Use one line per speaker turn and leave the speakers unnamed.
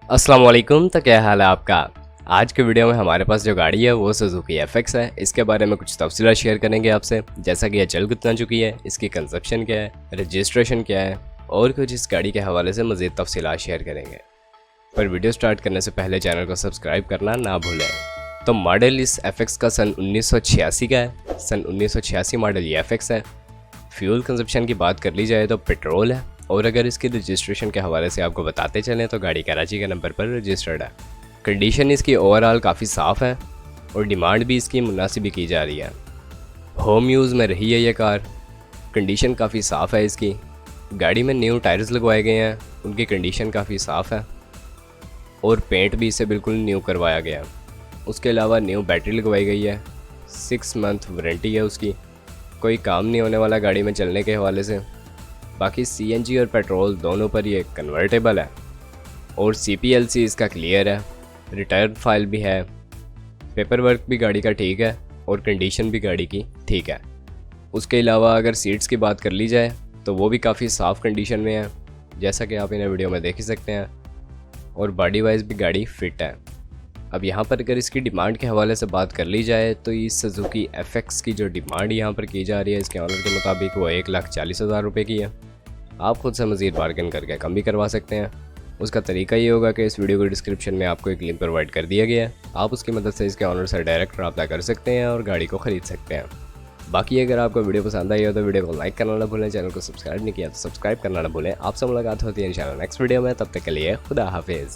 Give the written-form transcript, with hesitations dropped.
अस्सलाम वालेकुम। तो क्या हाल है आपका। आज के वीडियो में हमारे पास जो गाड़ी है वो सुजुकी एफएक्स है। इसके बारे में कुछ तफसीलात शेयर करेंगे आपसे, जैसा कि यह चल कितना चुकी है, इसकी कंजप्शन क्या है, रजिस्ट्रेशन क्या है और कुछ इस गाड़ी के हवाले से मज़ीद तफसीलात शेयर करेंगे। पर वीडियो स्टार्ट करने से पहले चैनल को सब्सक्राइब करना ना भूलें। तो मॉडल इस एफएक्स का सन 1986 का है। सन 1986 मॉडल ये एफएक्स है। फ्यूल कंजप्शन की बात कर ली जाए तो पेट्रोल है, और अगर इसकी रजिस्ट्रेशन के हवाले से आपको बताते चलें तो गाड़ी कराची के नंबर पर रजिस्टर्ड है। कंडीशन इसकी ओवरऑल काफ़ी साफ़ है और डिमांड भी इसकी मुनासिब की जा रही है। होम यूज़ में रही है ये कार। कंडीशन काफ़ी साफ़ है इसकी। गाड़ी में न्यू टायर्स लगवाए गए हैं, उनकी कंडीशन काफ़ी साफ़ है और पेंट भी इसे बिल्कुल न्यू करवाया गया। उसके अलावा न्यू बैटरी लगवाई गई है। 6 मंथ वारंटी है उसकी। कोई काम नहीं होने वाला गाड़ी में चलने के हवाले से। बाकी सीएनजी और पेट्रोल दोनों पर ये कन्वर्टेबल है और सीपीएलसी इसका क्लियर है। रिटर्न फाइल भी है। पेपर वर्क भी गाड़ी का ठीक है और कंडीशन भी गाड़ी की ठीक है। उसके अलावा अगर सीट्स की बात कर ली जाए तो वो भी काफ़ी साफ़ कंडीशन में है, जैसा कि आप इन्हें वीडियो में देख ही सकते हैं। और बॉडी वाइज भी गाड़ी फिट है। अब यहाँ पर अगर इसकी डिमांड के हवाले से बात कर ली जाए तो इस सुजुकी एफएक्स की जो डिमांड यहाँ पर की जा रही है इसके ऑनर के मुताबिक वो 1,40,000 रुपये की है। आप खुद से मज़ीद बार्गेन करके कम भी करवा सकते हैं। उसका तरीका ये होगा कि इस वीडियो के डिस्क्रिप्शन में आपको एक लिंक प्रोवाइड कर दिया गया है। आप उसकी मदद से इसके ऑनर से डायरेक्ट रब्ता कर सकते हैं और गाड़ी को ख़रीद सकते हैं। बाकी अगर आपको वीडियो पसंद आई हो तो वीडियो को लाइक करना ना भूलें। चैनल को सब्सक्राइब नहीं किया तो सब्सक्राइब करना ना भूलें। आपसे मुलाकात होती है इंशाल्लाह नेक्स्ट वीडियो में। तब तक के लिए खुदा हाफिज़।